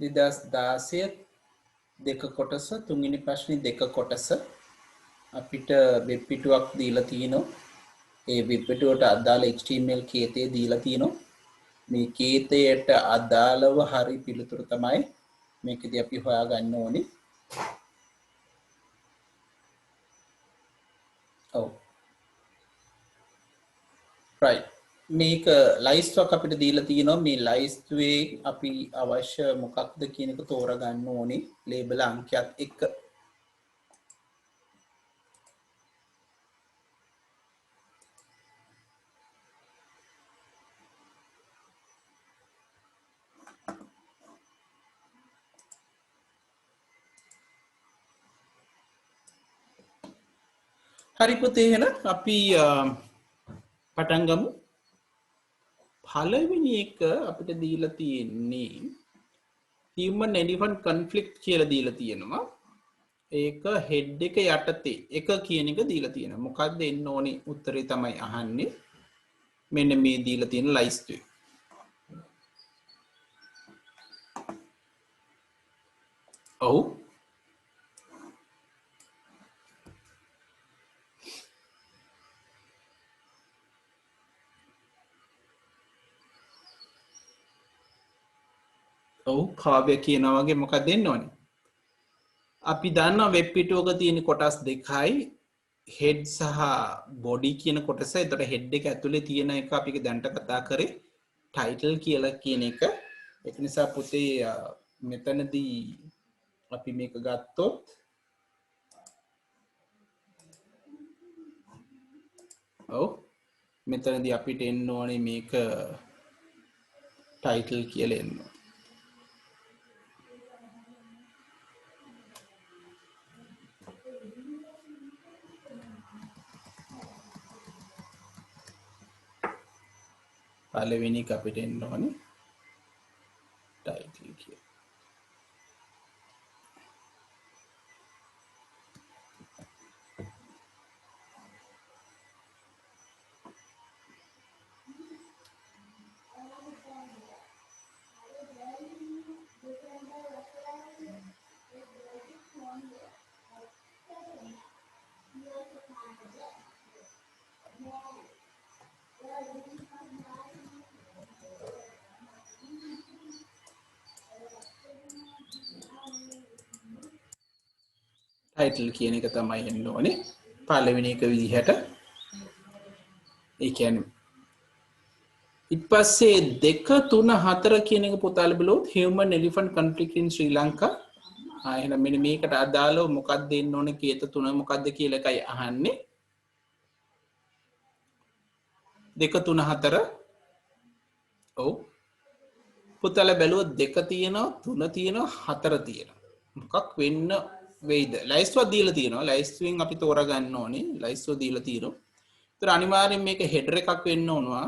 2016 දෙක කොටස තුන්වෙනි ප්‍රශ්නේ දෙක කොටස අපිට වෙබ් පිටුවක් දීලා තිනවා. ඒ වෙබ් පිටුවට අදාළ HTML කේතය දීලා තිනවා. මේ කේතයට අදාළව හරි පිළිතුරු තමයි මේකදී අපි හොයාගන්න ඕනේ. ඔව්. right. මේක ලයිස්ට්ක් අපිට දීලා තියෙනවා. මේ ලයිස්ට්ුවේ අපි අවශ්‍ය මොකක්ද කියන එක තෝරගන්න ඕනේ ලේබල් අංකයත් එක්ක. හරි පුතේ එහෙනම් අපි පටන් ගමු. පළවෙනි එක අපිට දීලා තියෙන්නේ human elephant conflict කියලා දීලා තියෙනවා. ඒක head එක යටතේ එක කියන එක දීලා තියෙනවා. මොකක්ද එන්න ඕනේ උත්තරේ තමයි අහන්නේ. මෙන්න මේ දීලා තියෙන ලයිස්ට් එක. ඔව්. ඔව් කාව්‍ය කියනවා වගේ මොකක්ද දෙන්න ඕනේ? අපි දන්නවා වෙබ් පිටුවක තියෙන කොටස් දෙකයි head සහ body කියන කොටස. ඒතර head එක ඇතුලේ තියෙන එක අපි දැන්ට කතා කරේ title කියලා කියන එක. ඒක නිසා පුතේ මෙතනදී අපි මේක ගත්තොත් ඔව් මෙතනදී අපිට එන්න ඕනේ මේක title කියලා එන්න. පළවෙනි එක අපිට එන්න ඕනේ title කියලා. title කියන එක තමයි එන්න ඕනේ පළවෙනි එක විදිහට. ඒ කියන්නේ ඊට පස්සේ 2 3 4 කියන එක පුතාලා බලුවොත් human elephant conflict in Sri Lanka. එහෙනම් මෙන්න මේකට අදාළව මොකක්ද දෙන්න ඕනේ කේත 3 මොකක්ද කියලා එකයි අහන්නේ. 2 3 4 ඔව් පුතාලා බැලුවොත් 2 තියෙනවා 3 තියෙනවා 4 තියෙනවා. මොකක් වෙන්න වෙයිද? ලයිස්ට්ුවක් දීලා තියෙනවා. ලයිස්ට්ුවෙන් අපි තෝරගන්න ඕනේ. ලයිස්ට්ුව දීලා තියෙනවා. ඒතර අනිවාර්යෙන් මේක හෙඩර් එකක් වෙන්න ඕනවා.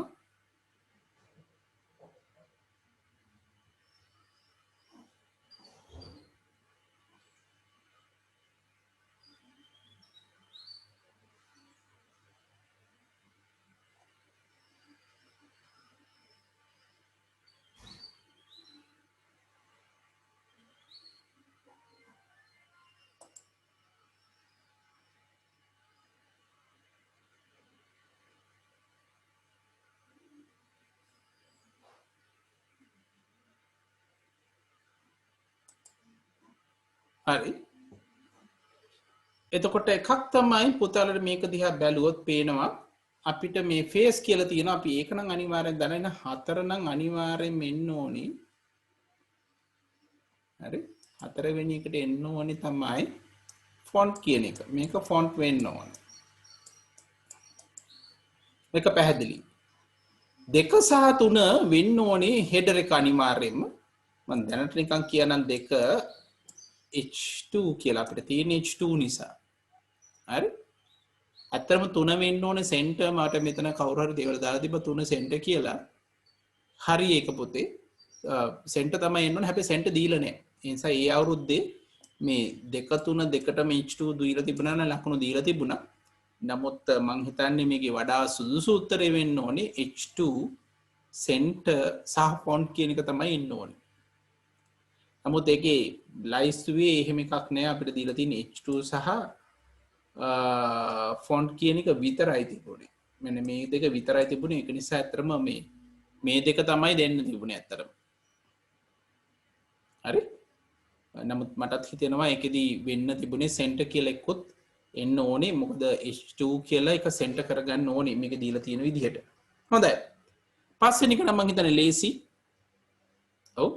හරි. එතකොට එකක් තමයි පුතාලට මේක දිහා බැලුවොත් පේනවා අපිට මේ ෆේස් කියලා තියෙනවා. අපි ඒක නම් අනිවාර්යෙන් දැනගෙන 4 නම් අනිවාර්යෙන් එන්න ඕනේ. හරි. 4 වෙනි එකට එන්න ඕනේ තමයි ෆොන්ට් කියන එක. මේක ෆොන්ට් වෙන්න ඕනේ. මේක පැහැදිලි. 2 සහ 3 වෙන්න ඕනේ හෙඩර් එක අනිවාර්යෙන්ම. මම දැනට නිකන් කියනනම් 2 H2 කියලා අපිට තියෙන H2 නිසා. හරි. අතරම 3 වෙන්න ඕනේ සෙන්ටර්. මට මෙතන කවුරු හරි දේවල් දාලා තිබ්බ 3 සෙන්ටර් කියලා. හරි ඒක පුතේ. සෙන්ටර් තමයි එන්න ඕනේ. හැබැයි සෙන්ටර් දීලා නැහැ. ඒ නිසා ඒ අවුරුද්දේ මේ 2 3 දෙකටම H2 දීලා තිබුණා නම් ලකුණු දීලා තිබුණා. නමුත් මම හිතන්නේ මේකේ වඩා සුදුසු උත්තරේ වෙන්න ඕනේ H2 center සහ font කියන එක තමයි එන්න ඕනේ. නමුත් ඒකේ ලයිස්තුවේ එහෙම එකක් නෑ අපිට දීලා තියෙන H2 සහ ෆොන්ට් කියන එක විතරයි තිබුණේ. මෙන්න මේ දෙක විතරයි තිබුණේ. ඒක නිසා ඇත්තටම මේ දෙක තමයි දෙන්න තිබුණේ ඇත්තටම. හරි? නමුත් මටත් හිතෙනවා ඒකෙදී වෙන්න තිබුණේ සෙන්ටර් කියලා එක්කුත් එන්න ඕනේ. මොකද H2 කියලා එක සෙන්ටර් කරගන්න ඕනේ මේක දීලා තියෙන විදිහට. හොඳයි. පස්වෙනි එක නම් මම හිතන්නේ ලේසි. ඔව්.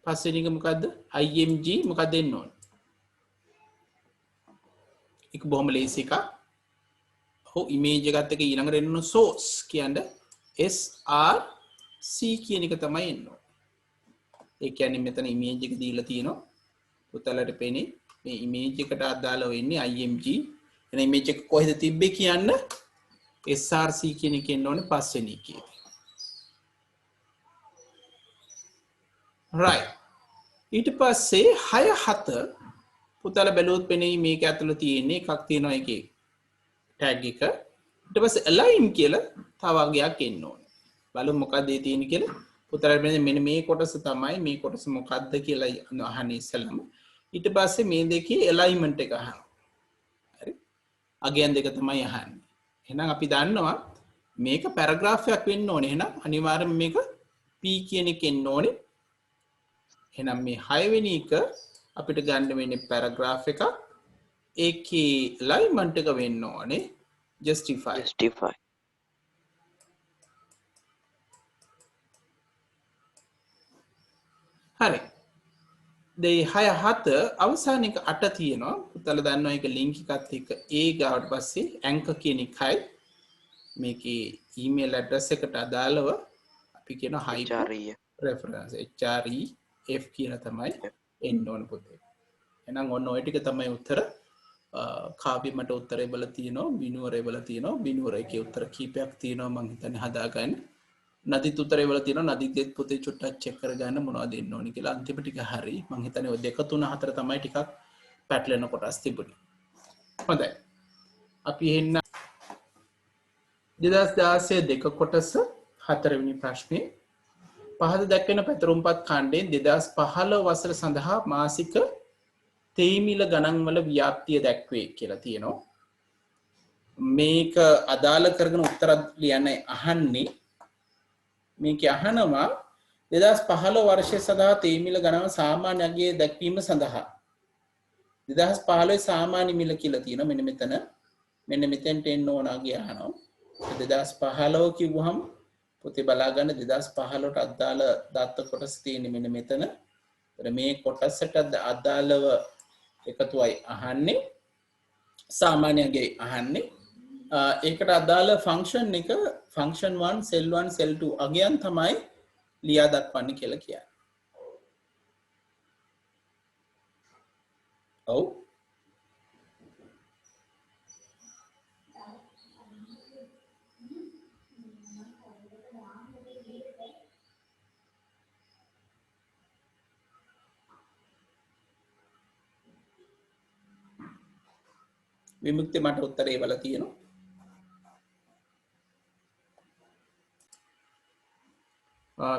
පස්වෙනි එක මොකද්ද? img මොකක්ද දෙන්න ඕනේ? එක බොහොම ලේසි එකක්. ඔව් ඉමේජ් එකත් එක්ක ඊළඟට එන්න source කියන්නේ src කියන එක තමයි එන්න ඕනේ. ඒ කියන්නේ මෙතන ඉමේජ් එක දීලා තියෙනවා. පුතලට පෙනේ මේ ඉමේජ් එකට අදාළව වෙන්නේ img. එන ඉමේජ් එක කොහෙද තිබ්බේ කියන්න src කියන එක එන්න ඕනේ පස්වෙනි එකේ. right. ඊට පස්සේ 6 7 පුතල බැලුවොත් පෙනේ මේක ඇතුළේ තියෙන්නේ එකක් තියෙනවා එකේ ටැග් එක. ඊට පස්සේ align කියලා තව වගයක් එන්න ඕනේ. බලමු මොකක්ද ඒ තියෙන්නේ කියලා. පුතලට පෙනේ මෙන්න මේ කොටස තමයි මේ කොටස මොකක්ද කියලා අහන්නේ ඉස්සෙල්ලාම. ඊට පස්සේ මේ දෙකේ alignment එක අහනවා. හරි? අගයන් දෙක තමයි අහන්නේ. එහෙනම් අපි දන්නවා මේක පැරග්‍රාෆ් එකක් වෙන්න ඕනේ. එහෙනම් අනිවාර්යයෙන්ම මේක p කියන එක එන්න ඕනේ. එහෙනම් මේ 6 වෙනි එක අපිට ගන්න වෙන්නේ පැරග්‍රාෆ් එකක්. ඒකේ alignment එක වෙන්න ඕනේ justify. හරි. දෙයි 6 7 අවසාන එක 8 තියෙනවා. පුතල දන්නවා ඒක link එකත් එක්ක ඒ ගාවට පස්සේ anchor කියන එකයි මේකේ email address එකට අදාළව අපි කියන hyper reference href කියන තමයි එන්න ඕන පුතේ. එහෙනම් ඔන්න ඔය ටික තමයි උත්තර. කාව්‍ය මට උත්තරේ බල තියෙනවා, බිනුවරේ බල තියෙනවා. බිනුවර එකේ උත්තර කීපයක් තියෙනවා මම හිතන්නේ හදාගන්න. නදිත් උත්තරේ වල තියෙනවා. නදිත් පුතේ චුට්ටක් චෙක් කරගන්න මොනවද දෙන්න ඕනි කියලා. අන්තිම ටික හරි. මම හිතන්නේ ඔය 2 3 4 තමයි ටිකක් පැටලෙන කොටස් තිබුණේ. හොඳයි. අපි එන්න 2016 දෙක කොටස 4 වෙනි ප්‍රශ්නේ. පහත දැක්වෙන පැතුරුම්පත් ඛණ්ඩයෙන් 2015 වසර සඳහා මාසික තේමිල ගණන් වල ව්‍යාප්තිය දැක්වේ කියලා තියෙනවා. මේක අදාළ කරගෙන උත්තර ලියන්නේ අහන්නේ මේක අහනවා 2015 වර්ෂය සඳහා තේමිල ගණන සාමාන්‍ය අගයේ දැක්වීම සඳහා 2015 සාමාන්‍ය මිල කියලා තියෙනවා. මෙන්න මෙතෙන්ට එන්න ඕන අගය අහනවා. 2015 කිව්වහම පොතේ බලා ගන්න 2015ට අදාළ දත්ත කොටස් තියෙන්නේ මෙන්න මෙතන. මේ කොටසට අදාළව එකතුවයි අහන්නේ සාමාන්‍ය අගයයි අහන්නේ. ඒකට අදාළ ෆන්ක්ෂන් එක ෆන්ක්ෂන් 1 සෙල් 1 සෙල් 2 අගයන් තමයි ලියා දක්වන්නේ කියලා කියන්නේ. ඔව් විමුක්ති මට උත්තරේ වල තියෙනවා.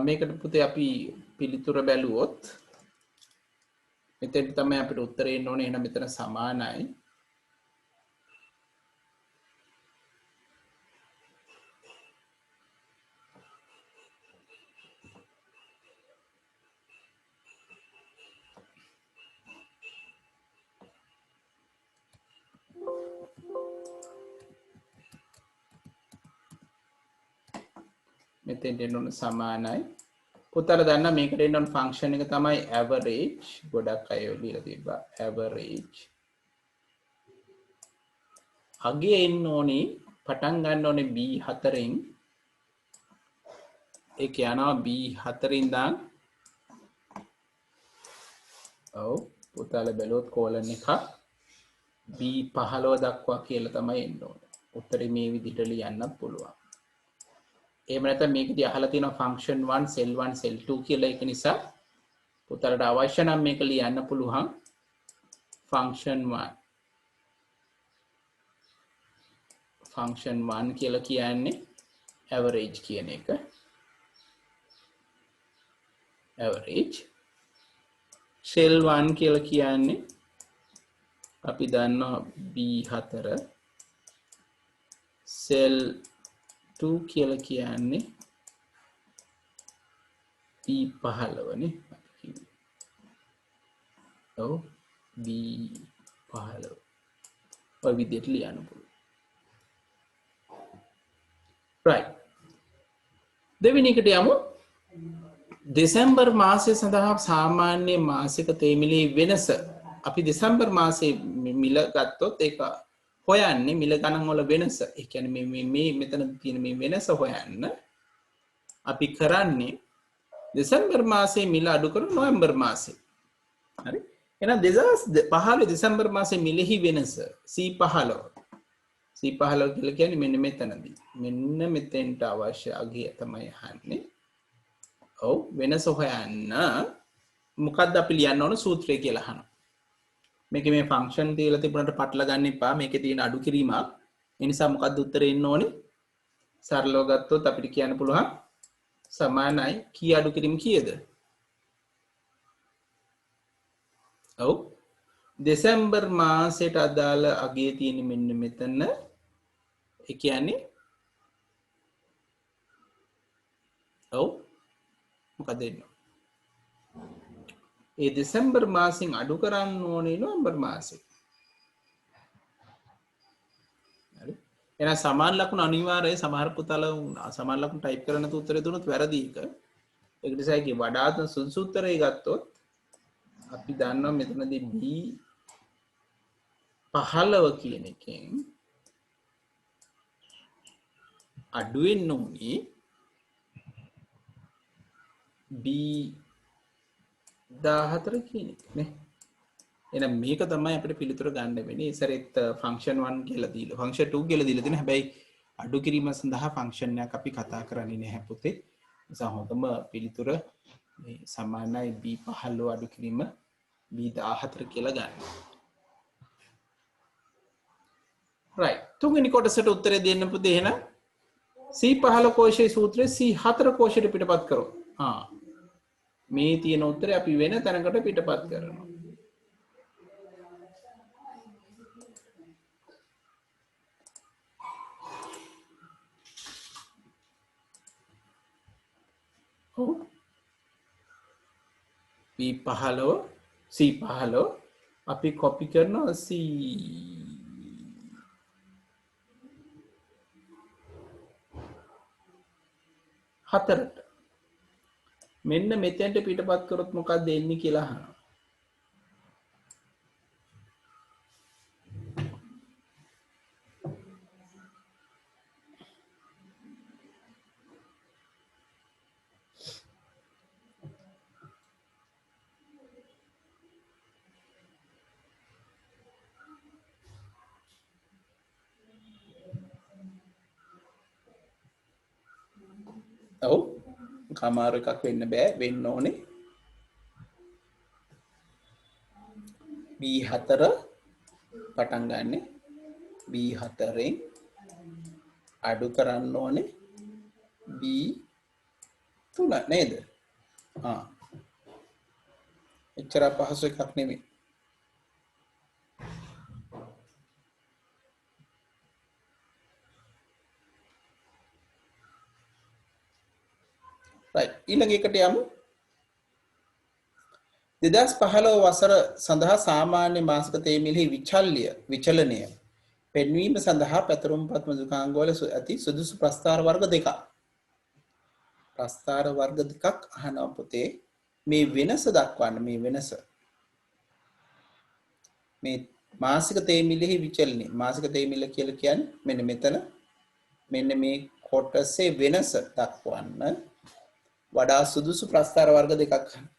මේකට පුතේ අපි පිළිතුර බැලුවොත් මෙතෙන් තමයි අපිට උත්තරේ එන්න ඕනේ. එහෙනම් මෙතන සමානයි. මෙතෙන් එන්න ඕන සමානයි. පුතල දන්න මේකට එන්න ඕන ෆන්ක්ෂන් එක තමයි average. ගොඩක් අය ලියලා තිබ්බා average. අගය එන්න ඕනේ පටන් ගන්න ඕනේ B4න්. ඒක යනවා B4 ඉඳන් ඔව් පුතල බැලුවොත් කෝලන් එකක් B15 දක්වා කියලා තමයි එන්න ඕනේ. උත්තරේ මේ විදිහට ලියන්නත් පුළුවන්. එහෙම නැත්නම් මේකදී අහලා තියෙනවා ෆන්ක්ෂන් 1 සෙල් 1 සෙල් 2 කියලා. ඒක නිසා පුතලට අවශ්‍ය නම් මේක ලියන්න පුළුවන් ෆන්ක්ෂන් 1 කියලා කියන්නේ average කියන එක. average ෂෙල් 1 කියලා කියන්නේ අපි දන්නවා B4 ෂෙල් 2 කියලා කියන්නේ B15 නේ ඔව් B15 ඔය විදිහට ලියන්න පුළුවන් right දෙවෙනි එකට යමු දෙසැම්බර් මාසය සඳහා සාමාන්‍ය මාසික තේමිලේ වෙනස අපි දෙසැම්බර් මාසයේ මිල ගත්තොත් ඒක හොයන්නේ මිල ගණන් වල වෙනස ඒ කියන්නේ මේ මෙතන තියෙන මේ වෙනස හොයන්න අපි කරන්නේ දෙසැම්බර් මාසයේ මිල අඩු කරන නොවැම්බර් මාසයේ හරි එහෙනම් 2015 දෙසැම්බර් මාසයේ මිලෙහි වෙනස C15 C15 කියලා කියන්නේ මෙන්න මෙතනදී මෙන්න මෙතෙන්ට අවශ්‍ය අගය තමයි අහන්නේ ඔව් වෙනස හොයන්න මොකක්ද අපි ලියන්න ඕන සූත්‍රය කියලා අහනවා මේකේ මේ ෆන්ක්ෂන් තියලා තිබුණාට පටල ගන්න එපා මේකේ තියෙන අඩු කිරීමක් ඒ නිසා මොකක්ද උත්තරේ එන්න ඕනේ සරලව ගත්තොත් අපිට කියන්න පුළුවන් සමානයි කී අඩු කිරීම කීයද ඔව් දෙසැම්බර් මාසයට අදාළ අගය තියෙන මෙන්න මෙතන ඒ කියන්නේ ඔව් මොකද එන්නේ ඒ දෙසැම්බර් මාසෙන් අඩු කරන්න ඕනේ නොවැම්බර් මාසෙ හරි එහෙනම් සමාන ලකුණු අනිවාර්යයි සමහර පුතාල සමාන ලකුණු ටයිප් කරන උත්තරේ දුන්නොත් වැරදි එක ඒක නිසා කි වඩාත් සුදුසු උත්තරේ ගත්තොත් අපි දන්නවා මෙතනදී B 15 කියන එකෙන් අඩු වෙන්න ඕනේ B 14 කියන එක නේ එහෙනම් මේක තමයි අපිට පිළිතුර ගන්න වෙන්නේ ඉස්සරෙත් ෆන්ක්ෂන් 1 කියලා දීලා ෆන්ක්ෂන් 2 කියලා දීලා තියෙනවා හැබැයි අඩු කිරීම සඳහා ෆන්ක්ෂන් එකක් අපි කතා කරන්නේ නැහැ පුතේ නිසා හොඳම පිළිතුර මේ සමානයි B15 අඩු කිරීම B14 කියලා ගන්න right තුන්වෙනි කොටසට උත්තරය දෙන්න පුතේ එහෙනම් C15 කෝෂයේ සූත්‍රයේ C4 කෝෂයට පිටපත් කරමු මේ තියෙන උත්තරේ අපි වෙන තැනකට පිටපත් කරනවා B15 C15 අපි කොපි කරනවා C4ට මෙන්න මෙතෙන්ට පිටපත් කරොත් මොකක්ද එන්නේ කියලා අහනවා ඔව් කමාරු එකක් වෙන්න බෑ වෙන්න ඕනේ B4 පටන් ගන්න B4ෙන් අඩු කරන්න ඕනේ B3 නේද එච්චර පහසු එකක් නෙමෙයි right ඊළඟ එකට යමු 2015 වසර සඳහා සාමාන්‍ය මාසික තේමිලෙහි විචලනය පෙන්වීම සඳහා පැතුරුම්පත් මෘදුකාංග වල ඇති සුදුසු ප්‍රස්ථාර වර්ග දෙකක් අහනවා පුතේ මේ වෙනස දක්වන්න මේ වෙනස මේ මාසික තේමිලෙහි විචලනය මාසික තේමිල කියලා කියන්නේ මෙන්න මෙතන මෙන්න මේ කොටසේ වෙනස දක්වන්න වඩා සුදුසු ප්‍රස්ථාර වර්ග දෙකක් අහනවා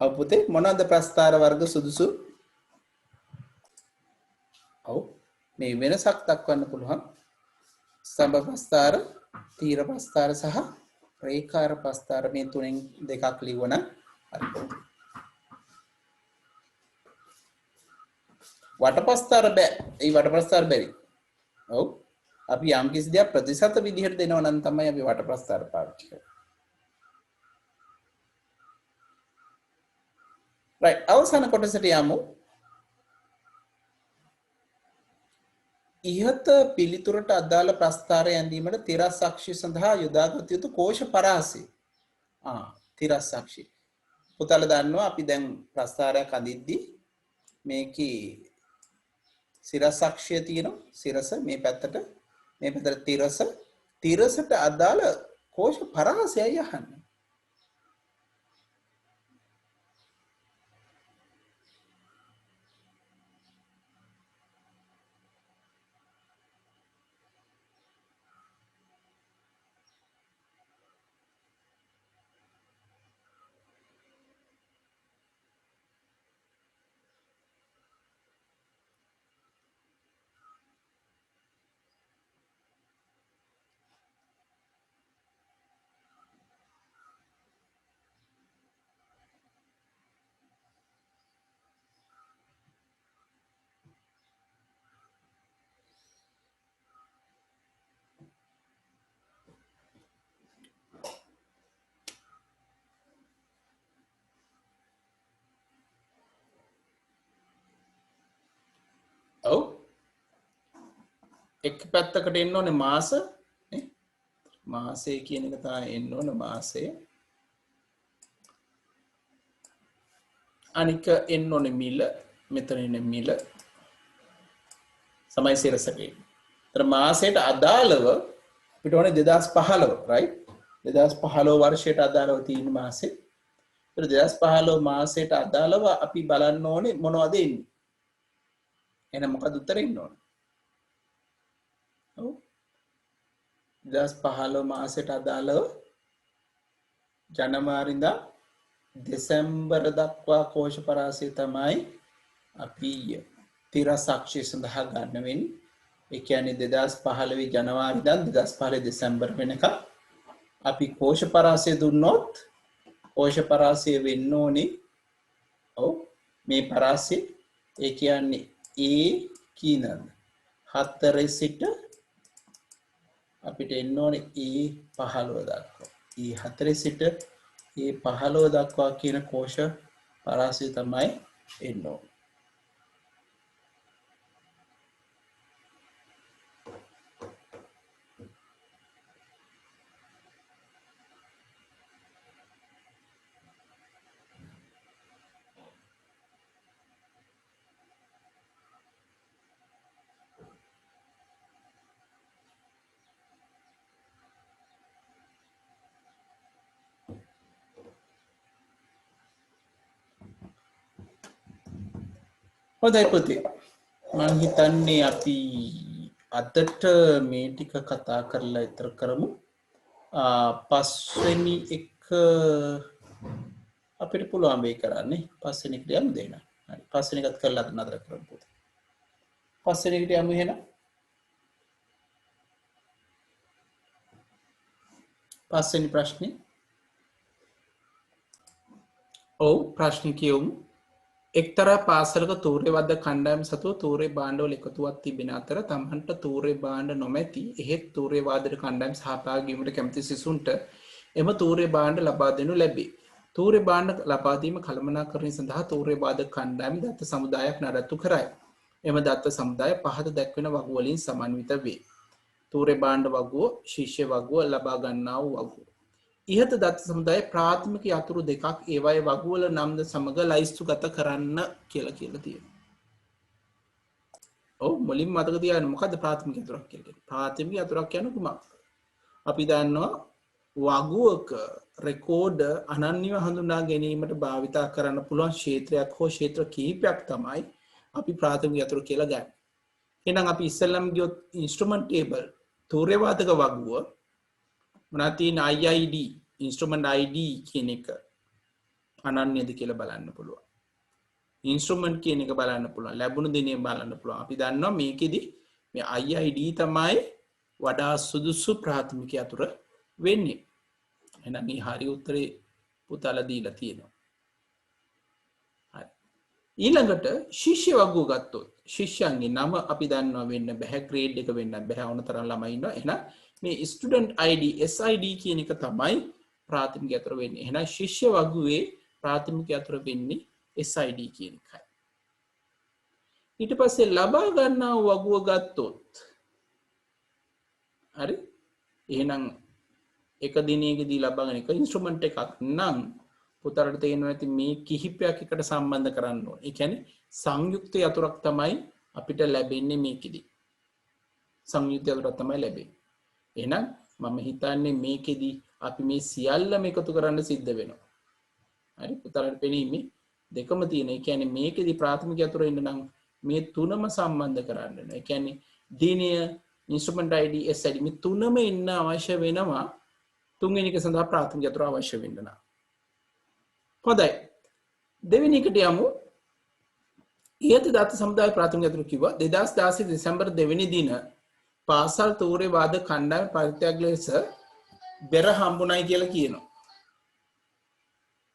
ඔව් පුතේ මොනවාද ප්‍රස්ථාර වර්ග සුදුසු ඔව් මේ වෙනසක් දක්වන්න පුළුවන් ස්තම්භ ප්‍රස්ථාර තීර ප්‍රස්ථාර සහ රේඛාර ප්‍රස්ථාර මේ තුනෙන් දෙකක් ලිව්වන හරි. වටපස්ථාර බෑ. ඒ වටපස්ථාර බැරි. ඔව්. අපි යම් කිසි දෙයක් ප්‍රතිශත විදිහට දෙනවා නම් තමයි අපි වටපස්ථාර පාවිච්චි කරන්නේ. right අවසාන කොටසට යමු. ඉහත පිළිතුරට අදාළ ප්‍රස්ථාරය ඇඳීමට තිරස් අක්ෂය සඳහා යොදාගත යුතු කෝෂ පරාසය. තිරස් අක්ෂය. පුතාලා දන්නවා අපි දැන් ප්‍රස්ථාරයක් අඳිද්දී මේකේ සිරස් අක්ෂය තියෙනවා. සිරස මේ පැත්තට තිරසට අදාළ කෝෂ පරාසයයි අහන්නේ. ඔව් එක පැත්තකට එන්න ඕනේ මාස නේ මාසය කියන එක තමයි එන්න ඕනේ මාසය අනික එන්න ඕනේ මිල මෙතන ඉන්නේ මිල සමයි සිරසකේ. ඒතර මාසයට අදාළව අපිට ඕනේ 2015 right 2015 වර්ෂයට අදාළව තියෙන මාසේ. ඒතර 2015 මාසයට අදාළව අපි බලන්න ඕනේ මොනවද එන්නේ. එහෙනම් මොකද උත්තරේ ඉන්න ඕන? ඔව් 2015 මාසයට අදාළව ජනවාරි ඉඳන් දෙසැම්බර් දක්වා කෝෂ පරාසය තමයි අපි තිරස් අක්ෂය සඳහා ගන්න වෙන්නේ. ඒ කියන්නේ 2015 ජනවාරි ඉඳන් 2015 දෙසැම්බර් වෙනකම් අපි කෝෂ පරාසය දුන්නොත් කෝෂ පරාසය වෙන්න ඕනේ. ඔව් මේ පරාසය ඒ කියන්නේ කීනද 4 සිට අපිට එන්න ඕනේ E15 දක්වා. E4 සිට E15 දක්වා කියන කෝෂ පරාසය තමයි එන්න ඕනේ. හොඳයි පුතේ මම හිතන්නේ අපි අදට මේ ටික කතා කරලා ඉතර කරමු. පස්වෙනි එක අපිට පුළුවන් වෙයි කරන්නේ පස්වෙනි එකට යමු දෙන්න. හරි පස්වෙනි එකත් කරලා නතර කරමු පුතේ. පස්වෙනි එකට යමු එහෙනම්. පස්වෙනි ප්‍රශ්නේ. ඔව් ප්‍රශ්නේ කියමු. එක්තරා පාසලක තූර්ය වද්ද කණ්ඩායම සතුව තූර්ය භාණ්ඩවල එකතුවක් තිබෙන අතර තමන්ට තූර්ය භාණ්ඩ නොමැති එහෙත් තූර්ය වාදන කණ්ඩායම් සහභාගී වීමට කැමති සිසුන්ට එම තූර්ය භාණ්ඩ ලබා දෙනු ලැබේ. තූර්ය භාණ්ඩ ලබා දීම කළමනාකරණය සඳහා තූර්ය වාදක කණ්ඩායම දත්ත සමුදායක් නඩත්තු කරයි. එම දත්ත සමුදාය පහත දැක්වෙන වගු වලින් සමන්විත වේ. තූර්ය භාණ්ඩ වගුව ශිෂ්‍ය වගුව ලබා ගන්නා වූ වගුව. ඉහත දත්ත සමුදාය ප්‍රාථමික යතුරු දෙකක් ඒවායේ වගුවල නම්ද සමග ලයිස්තුගත කරන්න කියලා තියෙනවා. ඔව් මුලින්ම මතක තියාගන්න මොකද්ද ප්‍රාථමික යතුරක් කියලා කියන්නේ. ප්‍රාථමික යතුරක් කියන්නේ කුමක්ද? අපි දන්නවා වගුවක රෙකෝඩ් අනන්‍යව හඳුනා ගැනීමට භාවිතා කරන්න පුළුවන් ක්ෂේත්‍රයක් හෝ ක්ෂේත්‍ර කිහිපයක් තමයි අපි ප්‍රාථමික යතුරු කියලා ගන්න. එහෙනම් අපි ඉස්සෙල්ලම ගියොත් ඉන්ස්ට්‍රුමන්ට් ටේබල් තූර්ය වාදක වගුව මොනවද තියෙන IID ඉන්ස්ට්‍රුමන්ට් ID කියන එක අනන්‍යද කියලා බලන්න පුළුවන්. ඉන්ස්ට්‍රුමන්ට් කියන එක බලන්න පුළුවන්. ලැබුණු දිනේ බලන්න පුළුවන්. අපි දන්නවා මේකෙදි මේ IID තමයි වඩා සුදුසු ප්‍රාථමික යතුර වෙන්නේ. එහෙනම් මේ හරි උත්තරේ පුතාලා දීලා තියෙනවා. හරි. ඊළඟට ශිෂ්‍ය වගුව ගත්තොත් ශිෂ්‍යයන්ගේ නම අපි දන්නවා වෙන්න බෑ, ග්‍රේඩ් එක වෙන්න බෑ, ඕන තරම් ළමයි ඉන්නවා. එහෙනම් මේ ස්ටුඩන්ට් ID SID කියන එක තමයි ප්‍රාථමික යතුර වෙන්නේ. එහෙනම් ශිෂ්‍ය වගුවේ ප්‍රාථමික යතුර වෙන්නේ SID කියන එකයි. ඊට පස්සේ ලබා ගන්නා වගුව ගත්තොත් හරි, එහෙනම් එක දිනයකදී ලබාගෙන එක ඉන්ස්ට්‍රුමන්ට් එකක් නම් පුතාලට තේරෙනවා ඇති මේ කිහිපයක් එකට සම්බන්ධ කරන්න ඕනේ. ඒ කියන්නේ සංයුක්ත යතුරක් තමයි අපිට ලැබෙන්නේ මේකෙදි. සංයුක්ත යතුරක් තමයි ලැබෙන්නේ. එහෙනම් මම හිතන්නේ මේකෙදි අපි මේ සියල්ලම එකතු කරන්න සිද්ධ වෙනවා. හරි, පුතාලට පෙනේ මේ දෙකම තියෙන. ඒ කියන්නේ මේකෙදි ප්‍රාථමික යතුර ඉන්න නම් මේ තුනම සම්බන්ධ කරන්න ඕනේ. ඒ කියන්නේ දිනය, ඉන්ස්ට්‍රුමන්ට් ID, SID මේ තුනම ඉන්න අවශ්‍ය වෙනවා. තුන්වෙනි එක සඳහා ප්‍රාථමික යතුර අවශ්‍ය වෙන්න නම්. හොඳයි. දෙවෙනි එකට යමු. ඊයත දත්ත සමුදාය ප්‍රාථමික යතුර කිව්වා 2016 දෙසැම්බර් 2 වෙනි දින පාසල් තූරේ වාද කණ්ඩායම පරිත්‍යාග ලෙස බෙර හම්බුණයි කියලා කියනවා.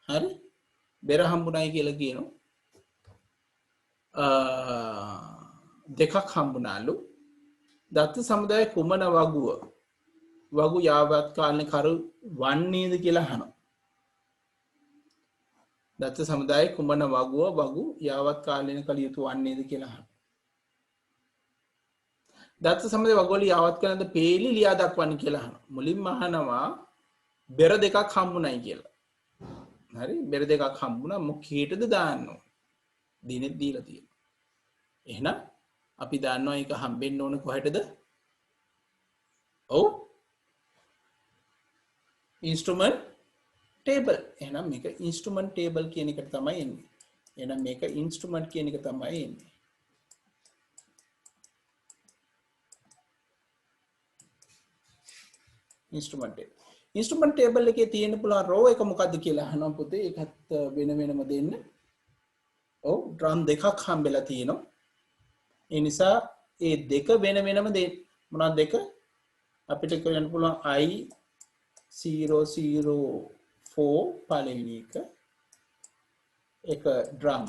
හරි? බෙර හම්බුණයි කියලා කියනවා. දෙකක් හම්බුණාලු. දත්ත සමුදාය කුමන වගු යාවත් කාලේ කරු වන්නේද කියලා අහනවා. දත්ත සමුදාය කුමන වගු යාවත් කාලේන කළ යුතු වන්නේද කියලා අහනවා. දත්ත සමුදාය වගවල යාවත් කරනද පේලි ලියා දක්වන්න කියලා අහනවා. මුලින්ම අහනවා බෙර දෙකක් හම්බුණයි කියලා. හරි, බෙර දෙකක් හම්බුණා මොකේටද දාන්න ඕන? දිනෙත් දීලා තියෙනවා. එහෙනම් අපි දන්නවා ඒක හම්බෙන්න ඕන කොහෙටද? ඔව්, ඉන්ස්ට්‍රුමන්ට් ටේබල්. එහෙනම් මේක ඉන්ස්ට්‍රුමන්ට් ටේබල් කියන එකට තමයි එන්නේ. එහෙනම් මේක ඉන්ස්ට්‍රුමන්ට් කියන එක තමයි එන්නේ. ඉන්ස්ට්‍රුමන්ට් ටේබල් එකේ තියෙන පුළුවන් රෝ එක මොකද්ද කියලා අහනවා පුතේ. ඒකත් වෙන වෙනම දෙන්න. ඔව්, ඩ්‍රම් දෙකක් හම්බෙලා තියෙනවා. ඒ නිසා ඒ දෙක වෙන වෙනම දෙන්න. මොනවද දෙක? අපිට කියන්න පුළුවන් I004 පළවෙනි එක ඩ්‍රම්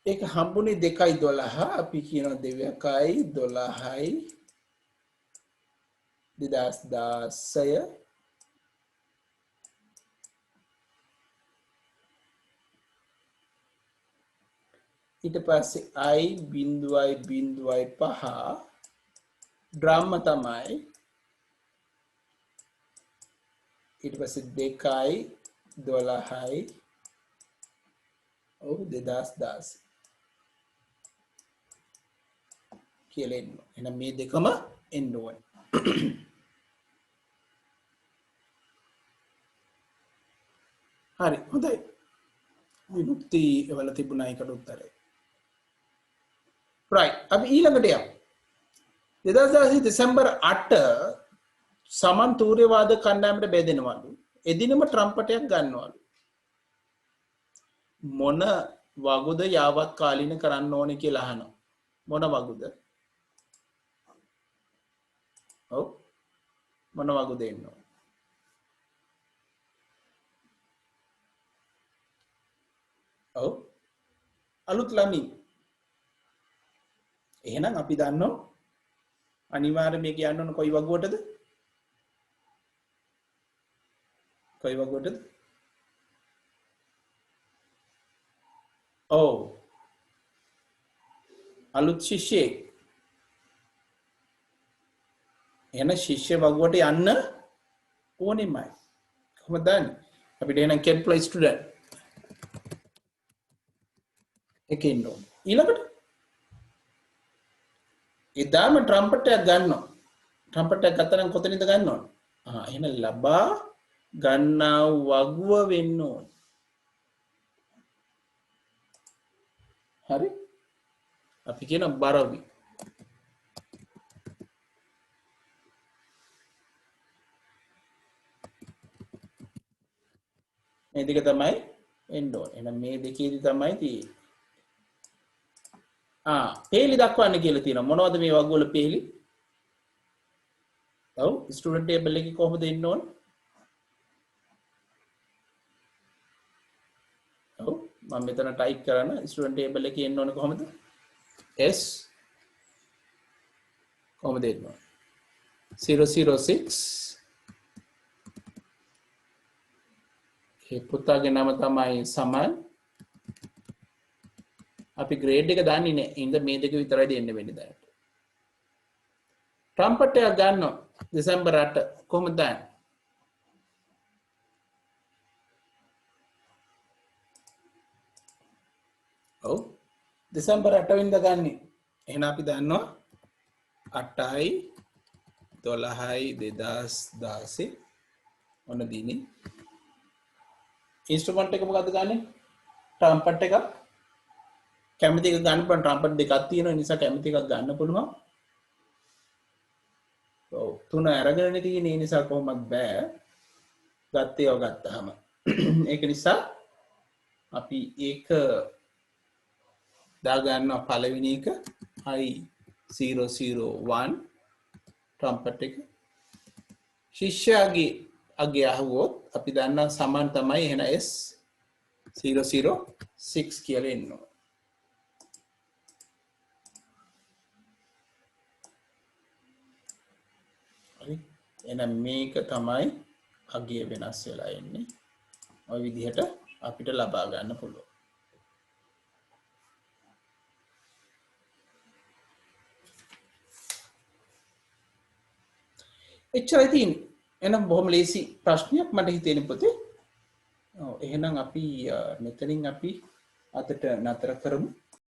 ඒක හම්බුනේ 2.12. අපි කියනවා 2.12යි 2016 ඊට පස්සේ I.05 ඩ්‍රම් තමයි. ඊට පස්සේ 2.12යි 2016 කියලා එන්න. එහෙනම් මේ දෙකම එන්න ඕනේ. හරි, හොඳයි. විමුක්ති වල තිබුණා ඒකට උත්තරේ. right, අපි ඊළඟට යමු. 2016 දෙසැම්බර් 8 සමන් තූර්යවාද කණ්ඩායමට බෙදෙනවලු. එදිනම ට්‍රම්පටයක් ගන්නවලු. මොන වගුද යාවත් කාලීන කරන්න ඕනේ කියලා අහනවා. මොන වගුද? ඔව්, මොන වගුද එන්න ඕනේ? ඔව්, අලුත් ළමින්. එහෙනම් අපි දන්නවා අනිවාර්යයෙන් මේක යන්න ඕන කොයි වගුවටද? කොයි වගුවටද? ඔව්, අලුත් ශිෂ්‍යෙක්. එහෙනම් ශිෂ්‍ය වගුවට යන්න ඕනෙමයි. කොහොමද දන්නේ? අපිට එහෙනම් කෙම්ප්ලොයි ස්ටුඩන්ට් එකේ ඉන්න ඕනේ. ඊළඟට එදාම ට්‍රම්පට් එකක් ගන්නවා. ට්‍රම්පට් එකක් ගත්තා නම් කොතනින්ද ගන්න ඕනේ? එහෙනම් ලබා ගන්නා වගුව වෙන්න ඕනේ. හරි? අපි කියන බරවි. මේ දෙක තමයි එන්න ඕනේ. එහෙනම් මේ දෙකේදී තමයි තියෙන්නේ. පේලි දක්වන්න කියලා තියෙනවා. මොනවද මේ වගවල පේලි? ඔව් ස්ටුඩන්ට් ටේබල් එකේ කොහොමද එන්න ඕන? ඔව් මම මෙතන ටයිප් කරන ස්ටුඩන්ට් ටේබල් එකේ එන්න ඕන කොහොමද? S කොහොමද එන්න ඕන? 006 පුතාගේ නම තමයි සමන්. අපි ග්‍රේඩ් එක දාන්නේ නැහැ. ඉඳ මේ දෙක විතරයි දෙන්න වෙන්නේ දැනට. ට්‍රම්පට් එක ගන්නවා දෙසැම්බර් 8 කොහොමද දාන්නේ? ඔව් දෙසැම්බර් 8 වෙනිදා ගන්නෙ. එහෙනම් අපි දන්නවා 8යි 12යි 2016 ඔන්න දිනේ. ඉන්ස්ට්‍රුමන්ට් එක මොකද්ද ගන්නෙ? ට්‍රම්පට් එක. කැමති එක ගන්න පුළුවන්. ට්‍රම්පට් දෙකක් තියෙනවා නිසා කැමති එකක් ගන්න පුළුවන්. ඔව් තුන අරගෙන තියෙන නිසා කොහොමද බෑ. ගත්තේ ඔය ගත්තාම. ඒක නිසා අපි ඒක දාගන්නවා පළවෙනි එක I001 ට්‍රම්පට් එක. ශිෂ්‍යයාගේ අගේ අහුවොත් අපි දන්නා සමාන තමයි එහෙනම් S006 කියලා එනවා. හරි. එහෙනම් මේක තමයි අගය වෙනස් වෙලා එන්නේ. ওই විදිහට අපිට ලබා ගන්න පුළුවන්. එච්චරයි තියෙන්නේ. එහෙනම් බොහොම ලේසි ප්‍රශ්නයක් මට හිතෙන්නේ පුතේ. ඔව් එහෙනම් අපි මෙතනින් අපි අදට නතර කරමු.